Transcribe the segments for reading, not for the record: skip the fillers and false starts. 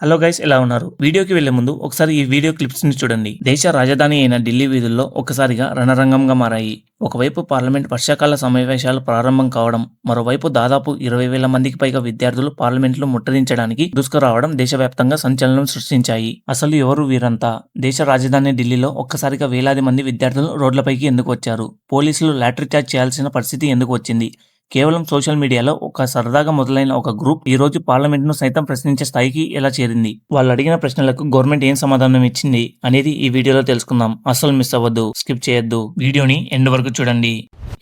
Hello guys, ఎలా ఉన్నారు? వీడియోకి వెళ్లే ముందు ఒకసారి ఈ వీడియో క్లిప్స్ ని చూడండి. దేశ రాజధాని అయిన ఢిల్లీ వీధుల్లో ఒక్కసారిగా రణరంగంగా మారాయి. ఒకవైపు పార్లమెంట్ వర్షాకాల సమావేశాలు ప్రారంభం కావడం, మరోవైపు దాదాపు 20,000 మందికి పైగా విద్యార్థులు పార్లమెంట్లో ముట్టడించడానికి దూసుకురావడం దేశవ్యాప్తంగా సంచలనం సృష్టించాయి. అసలు ఎవరు వీరంతా? దేశ రాజధాని ఢిల్లీలో ఒక్కసారిగా వేలాది మంది విద్యార్థులు రోడ్లపైకి ఎందుకు వచ్చారు? పోలీసులు లాటరీ చార్జ్ చేయాల్సిన పరిస్థితి ఎందుకు వచ్చింది? కేవలం సోషల్ మీడియాలో ఒక సరదాగా మొదలైన ఒక గ్రూప్ ఈ రోజు పార్లమెంట్ ను సైతం ప్రశ్నించే స్థాయికి ఎలా చేరింది? వాళ్ళు అడిగిన ప్రశ్నలకు గవర్నమెంట్ ఏం సమాధానం ఇచ్చింది అనేది ఈ వీడియోలో తెలుసుకుందాం. అస్సలు మిస్ అవ్వద్దు, స్కిప్ చేయొద్దు, వీడియోని ఎండ్ వరకు చూడండి.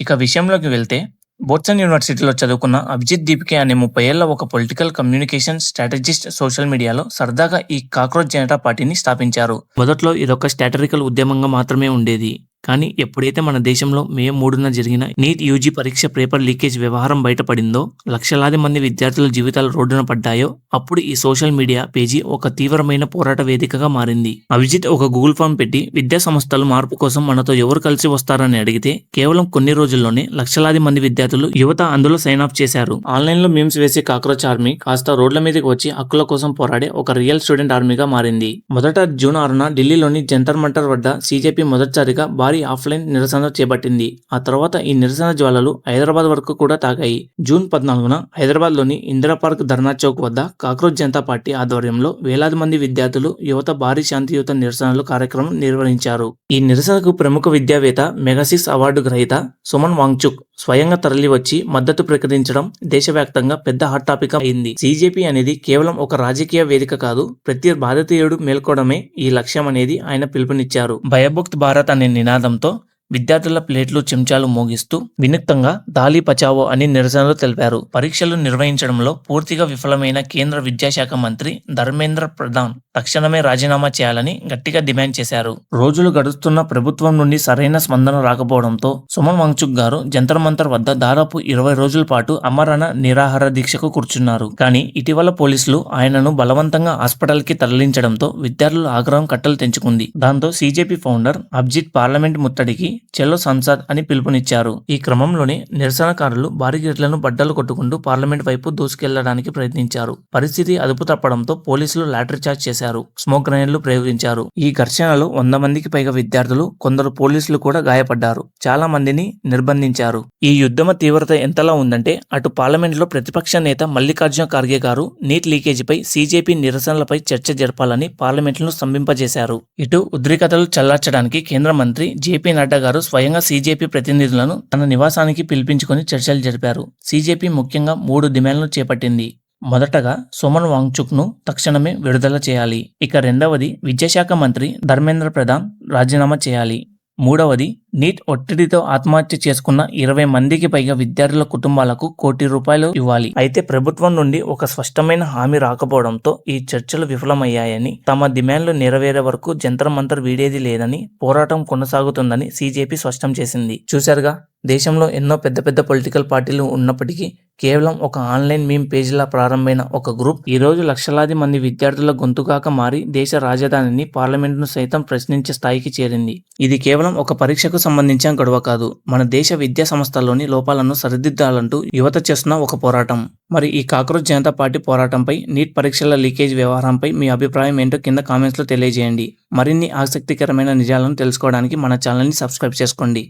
ఇక విషయంలోకి వెళ్తే, బోస్టన్ యూనివర్సిటీలో చదువుకున్న అభిజిత్ దీపికే అనే 30 ఏళ్ల ఒక పొలిటికల్ కమ్యూనికేషన్ స్ట్రాటజిస్ట్ సోషల్ మీడియాలో సరదాగా ఈ కాక్రోచ్ జనతా పార్టీని స్థాపించారు. మొదట్లో ఇదొక స్ట్రాటజికల్ ఉద్యమంగా మాత్రమే ఉండేది. కానీ ఎప్పుడైతే మన దేశంలో మే 3న జరిగిన నీట్ యూజీ పరీక్ష పేపర్ లీకేజ్ వ్యవహారం బయటపడిందో, లక్షలాది మంది విద్యార్థుల జీవితాలు రోడ్డున పడ్డాయో, అప్పుడు ఈ సోషల్ మీడియా పేజీ ఒక తీవ్రమైన పోరాట వేదికగా మారింది. అభిజిత్ ఒక గూగుల్ ఫామ్ పెట్టి విద్యా సంస్థలు మార్పు కోసం మనతో ఎవరు కలిసి వస్తారని అడిగితే, కేవలం కొన్ని రోజుల్లోనే లక్షలాది మంది విద్యార్థులు, యువత అందులో సైన్ అప్ చేశారు. ఆన్లైన్ లో మీమ్స్ వేసే కాక్రోచ్ ఆర్మీ కాస్త రోడ్ల మీదకి వచ్చి హక్కుల కోసం పోరాడే ఒక రియల్ స్టూడెంట్ ఆర్మీగా మారింది. మొదట జూన్ 6న ఢిల్లీలోని జంతర్ మంటర్ వద్ద సీజేపీ మొదటిసారిగా భారీ ఆఫ్లైన్ నిరసన చేపట్టింది. ఆ తర్వాత ఈ నిరసన జ్వాలలు హైదరాబాద్ వరకు కూడా తాగాయి. జూన్ 14న హైదరాబాద్ లోని ఇందిరా పార్క్ ధర్నా చౌక్ వద్ద కాక్రోచ్ జనతా పార్టీ ఆధ్వర్యంలో వేలాది మంది విద్యార్థులు, యువత భారీ శాంతియుత నిరసనలు కార్యక్రమం నిర్వహించారు. ఈ నిరసనకు ప్రముఖ విద్యావేత్త, మెగాసిస్ అవార్డు గ్రహీత సుమన్ వాంగ్చుక్ స్వయంగా తరలి వచ్చి మద్దతు ప్రకటించడం దేశవ్యాప్తంగా పెద్ద హాట్ టాపిక్ అయింది. సీజేపీ అనేది కేవలం ఒక రాజకీయ వేదిక కాదు, ప్రతి భారతీయుడు మేల్కోవడమే ఈ లక్ష్యం అనేది ఆయన పిలుపునిచ్చారు. భయభుక్త్ భారత్ అనే నినాదంతో విద్యార్థుల ప్లేట్లు, చెంచాలు మోగిస్తూ వినూత్నంగా దాలి బచావో అని నిరసనలు తెలిపారు. పరీక్షలు నిర్వహించడంలో పూర్తిగా విఫలమైన కేంద్ర విద్యాశాఖ మంత్రి ధర్మేంద్ర ప్రధాన్ తక్షణమే రాజీనామా చేయాలని గట్టిగా డిమాండ్ చేశారు. రోజులు గడుస్తున్న ప్రభుత్వం నుండి సరైన స్పందన రాకపోవడంతో సుమన్ వాంగ్చుక్ గారు జంతర్ మంతర్ వద్ద దాదాపు 20 రోజుల పాటు అమరణ నిరాహార దీక్షకు కూర్చున్నారు. కానీ ఇటీవల పోలీసులు ఆయనను బలవంతంగా హాస్పిటల్ కి తరలించడంతో విద్యార్థుల ఆగ్రహం కట్టలు తెంచుకుంది. దాంతో సీజేపీ ఫౌండర్ అభిజిత్ పార్లమెంట్ ముట్టడికి చెల్లో సంసద్ అని పిలుపునిచ్చారు. ఈ క్రమంలోనే నిరసనకారులు బారిగేట్లను బద్దలు కొట్టుకుంటూ పార్లమెంట్ వైపు దూసుకెళ్లడానికి ప్రయత్నించారు. పరిస్థితి అదుపు తప్పడంతో పోలీసులు లాటరీ చార్జ్ చేశారు, స్మోక్ గ్రెనేడ్లు ప్రయోగించారు. ఈ ఘర్షణలో 100 మందికి పైగా విద్యార్థులు, కొందరు పోలీసులు కూడా గాయపడ్డారు. చాలా మందిని నిర్బంధించారు. ఈ యుద్ధమ తీవ్రత ఎంతలా ఉందంటే, అటు పార్లమెంట్ లో ప్రతిపక్ష నేత మల్లికార్జున ఖార్గే గారు నీట్ లీకేజీపై సీజేపీ నిరసనలపై చర్చ జరపాలని పార్లమెంట్ను స్తంభింపజేశారు. ఇటు ఉద్రిక్తతలు చల్లార్చడానికి కేంద్ర మంత్రి జేపీ నడ్డా గారు స్వయంగా సీజేపీ ప్రతినిధులను తన నివాసానికి పిలిపించుకొని చర్చలు జరిపారు. సీజేపీ ముఖ్యంగా 3 డిమాండ్లు చేపట్టింది. మొదటగా సుమన్ వాంగ్చుక్ ను తక్షణమే విడుదల చేయాలి. ఇక రెండవది, విద్యాశాఖ మంత్రి ధర్మేంద్ర ప్రధాన్ రాజీనామా చేయాలి. మూడవది, నీట్ ఒత్తిడితో ఆత్మహత్య చేసుకున్న 20 మందికి పైగా విద్యార్థుల కుటుంబాలకు ₹1 కోటి ఇవ్వాలి. అయితే ప్రభుత్వం నుండి ఒక స్పష్టమైన హామీ రాకపోవడంతో ఈ చర్చలు విఫలమయ్యాయని, తమ డిమాండ్లు నెరవేరే వరకు జంతర్ మంతర్ వీడేది లేదని, పోరాటం కొనసాగుతుందని సీజేపీ స్పష్టం చేసింది. చూశారుగా, దేశంలో ఎన్నో పెద్ద పెద్ద పొలిటికల్ పార్టీలు ఉన్నప్పటికీ కేవలం ఒక ఆన్లైన్ మీమ్ పేజీలా ప్రారంభమైన ఒక గ్రూప్ ఈ రోజు లక్షలాది మంది విద్యార్థుల గొంతుకాక మారి దేశ రాజధానిని, పార్లమెంట్ను సైతం ప్రశ్నించే స్థాయికి చేరింది. ఇది కేవలం ఒక పరీక్షకు సంబంధించిన గొడవ కాదు, మన దేశ విద్యా సంస్థల్లోని లోపాలను సరిదిద్దాలంటూ యువత చేస్తున్న ఒక పోరాటం. మరి ఈ కాక్రోచ్ జనతా పార్టీ పోరాటంపై, నీట్ పరీక్షల లీకేజ్ వ్యవహారంపై మీ అభిప్రాయం ఏంటో కింద కామెంట్స్ లో తెలియజేయండి. మరిన్ని ఆసక్తికరమైన నిజాలను తెలుసుకోవడానికి మన ఛానల్ని సబ్స్క్రైబ్ చేసుకోండి.